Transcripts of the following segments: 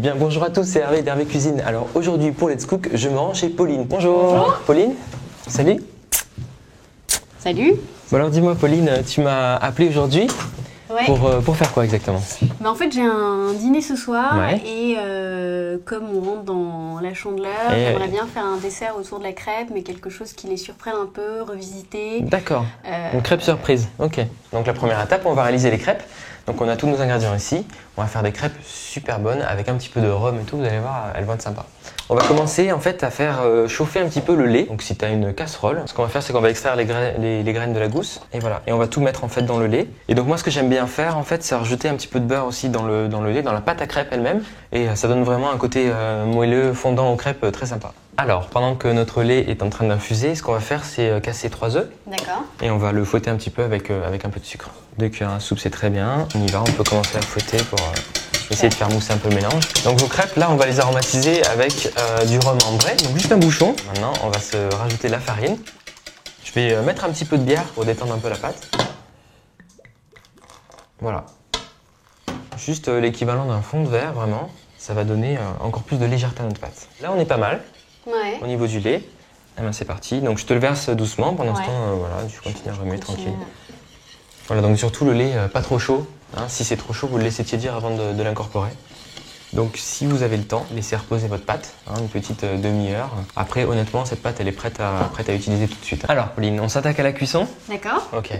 Eh bien bonjour à tous, c'est Hervé d'Hervé Cuisine. Alors aujourd'hui pour Let's Cook, je me rends chez Pauline. Bonjour. Bonjour. Pauline. Salut. Salut. Bon alors dis-moi Pauline, tu m'as appelé aujourd'hui pour faire quoi exactement? En fait j'ai un dîner ce soir Ouais. et comme on rentre dans la chandeleur, j'aimerais bien faire un dessert autour de la crêpe, mais quelque chose qui les surprenne un peu, revisiter. D'accord, une crêpe surprise, ok. Donc la première étape, on va réaliser les crêpes. Donc on a tous nos ingrédients ici. On va faire des crêpes super bonnes avec un petit peu de rhum et tout, vous allez voir, elles vont être sympas. On va commencer en fait à faire chauffer un petit peu le lait. Donc si tu as une casserole, ce qu'on va faire c'est qu'on va extraire les graines de la gousse et voilà. Et on va tout mettre en fait dans le lait. Et donc moi ce que j'aime bien faire en fait c'est rajouter un petit peu de beurre aussi dans le lait, dans la pâte à crêpes elle-même. Et ça donne vraiment un côté moelleux, fondant aux crêpes très sympa. Alors pendant que notre lait est en train d'infuser, ce qu'on va faire c'est casser 3 œufs. D'accord. Et on va le fouetter un petit peu avec un peu de sucre. 2 cuillères à soupe c'est très bien. On y va, on peut commencer à fouetter pour essayer de faire mousser un peu le mélange. Donc vos crêpes, là, on va les aromatiser avec du rhum ambré. Donc juste un bouchon. Maintenant, on va se rajouter la farine. Je vais mettre un petit peu de bière pour détendre un peu la pâte. Voilà. Juste l'équivalent d'un fond de verre, vraiment. Ça va donner encore plus de légèreté à notre pâte. Là, on est pas mal Ouais. au niveau du lait. Et ben, c'est parti. Donc je te le verse doucement. Pendant ce temps, voilà, tu continues à remuer tranquille. Voilà, donc surtout le lait pas trop chaud. Hein, si c'est trop chaud, vous le laissez tiédir avant de l'incorporer. Donc si vous avez le temps, laissez reposer votre pâte, une petite demi-heure. Après, honnêtement, cette pâte, elle est prête à utiliser tout de suite. Alors, Pauline, on s'attaque à la cuisson. D'accord. Ok.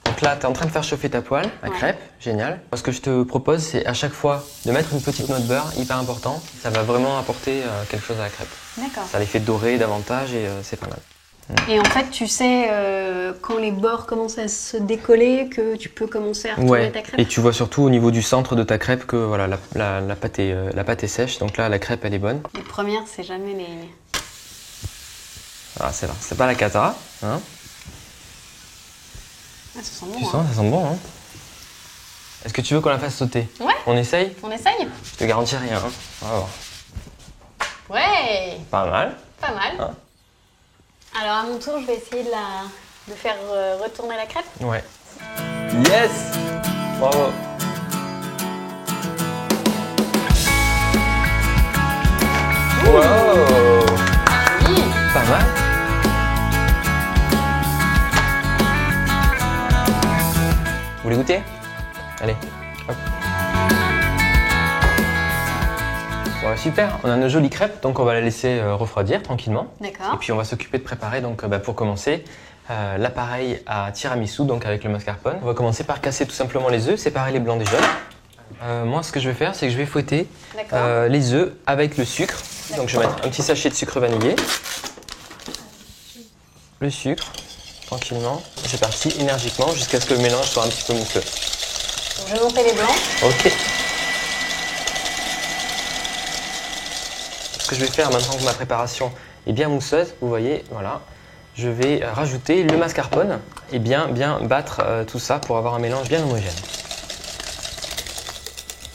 Donc là, tu es en train de faire chauffer ta poêle à crêpes. Génial. Moi, ce que je te propose, c'est à chaque fois de mettre une petite noix de beurre, hyper important. Ça va vraiment apporter quelque chose à la crêpe. D'accord. Ça les fait dorer davantage et c'est pas mal. Et en fait, tu sais, quand les bords commencent à se décoller, que tu peux commencer à retourner ta crêpe. Et tu vois surtout au niveau du centre de ta crêpe que voilà, la pâte est sèche, donc là la crêpe elle est bonne. Les premières, c'est jamais les... Ah, c'est là, c'est pas la cata, hein. Ah, ça sent bon. Tu sens, ça sent bon, hein. Est-ce que tu veux qu'on la fasse sauter? Ouais. On essaye? On essaye? Je te garantis rien, hein. On va voir. Ouais. Pas mal. Pas mal. Hein. Alors à mon tour, je vais essayer de faire retourner la crêpe. Ouais. Yes! Bravo! Wow! Oui. Pas mal! Vous voulez goûter? Allez, hop. Voilà, super, on a nos jolies crêpes, donc on va la laisser refroidir tranquillement. D'accord. Et puis on va s'occuper de préparer, donc pour commencer, l'appareil à tiramisu, donc avec le mascarpone. On va commencer par casser tout simplement les œufs, séparer les blancs des jaunes. Moi, ce que je vais faire, c'est que je vais fouetter les œufs avec le sucre. Donc je vais mettre un petit sachet de sucre vanillé. Le sucre, tranquillement. C'est parti, énergiquement, jusqu'à ce que le mélange soit un petit peu mousseux. Donc, je vais monter les blancs. Ok. Ce que je vais faire maintenant que ma préparation est bien mousseuse, vous voyez, voilà, je vais rajouter le mascarpone et bien battre tout ça pour avoir un mélange bien homogène.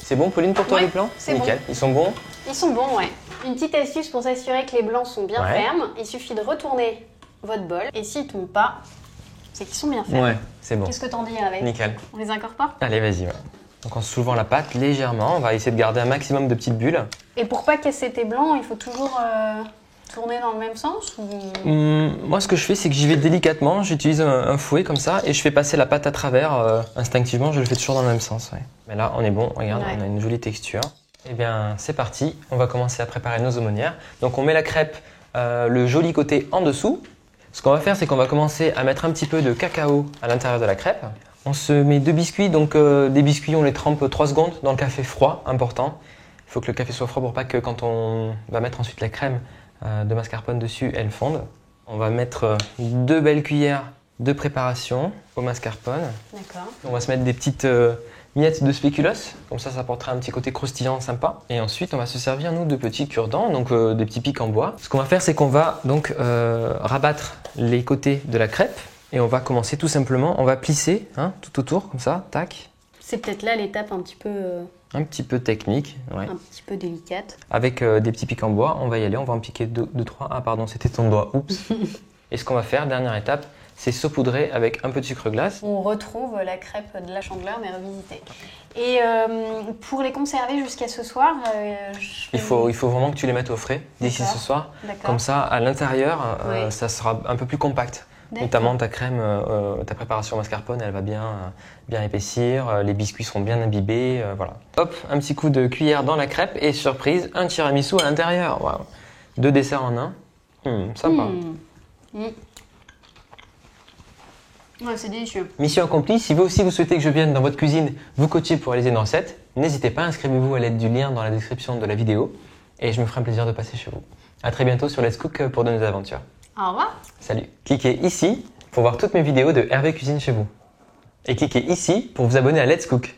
C'est bon, Pauline, pour toi Ouais, les plans? c'est Nickel. bon. Ils sont bons? Ils sont bons, ouais. Une petite astuce pour s'assurer que les blancs sont bien fermes, il suffit de retourner votre bol et s'ils ne tombent pas, c'est qu'ils sont bien fermes. Ouais, c'est bon. Qu'est-ce que t'en dis avec? Nickel. On les incorpore? Allez, vas-y. Ouais. Donc en soulevant la pâte légèrement, on va essayer de garder un maximum de petites bulles. Et pour pas casser tes blancs, il faut toujours tourner dans le même sens ou... Moi, ce que je fais, c'est que j'y vais délicatement. J'utilise un fouet comme ça et je fais passer la pâte à travers. Instinctivement, je le fais toujours dans le même sens. Ouais. Mais là, on est bon. Regarde, on a une jolie texture. Eh bien, c'est parti. On va commencer à préparer nos aumônières. Donc, on met la crêpe, le joli côté en dessous. Ce qu'on va faire, c'est qu'on va commencer à mettre un petit peu de cacao à l'intérieur de la crêpe. On se met 2 biscuits. Donc, des biscuits, on les trempe 3 secondes dans le café froid, important. Il faut que le café soit froid pour pas que quand on va mettre ensuite la crème de mascarpone dessus, elle fonde. On va mettre 2 belles cuillères de préparation au mascarpone. D'accord. On va se mettre des petites miettes de spéculoos, comme ça apportera un petit côté croustillant sympa. Et ensuite on va se servir nous de petits cure-dents, donc des petits pics en bois. Ce qu'on va faire, c'est qu'on va donc rabattre les côtés de la crêpe et on va commencer tout simplement, on va plisser tout autour comme ça, tac. C'est peut-être là l'étape un petit peu technique, ouais. un petit peu délicate. Avec des petits pics en bois, on va y aller, on va en piquer 2, 3. Ah pardon, c'était ton doigt, oups. Et ce qu'on va faire, dernière étape, c'est saupoudrer avec un peu de sucre glace. On retrouve la crêpe de la Chandeleur, mais revisitée. Et pour les conserver jusqu'à ce soir, il faut vraiment que tu les mettes au frais d'ici ce soir. Comme ça, à l'intérieur, ça sera un peu plus compact. Notamment ta crème, ta préparation mascarpone, elle va bien épaissir, les biscuits seront bien imbibés, voilà. Hop, un petit coup de cuillère dans la crêpe et surprise, un tiramisu à l'intérieur. Wow. 2 desserts en un, sympa. Ouais, c'est délicieux. Mission accomplie, si vous aussi vous souhaitez que je vienne dans votre cuisine vous coacher pour réaliser une recette, n'hésitez pas, inscrivez-vous à l'aide du lien dans la description de la vidéo et je me ferai un plaisir de passer chez vous. A très bientôt sur Let's Cook pour de nouvelles aventures. Au revoir. Salut. Cliquez ici pour voir toutes mes vidéos de Hervé Cuisine chez vous. Et cliquez ici pour vous abonner à Let's Cook.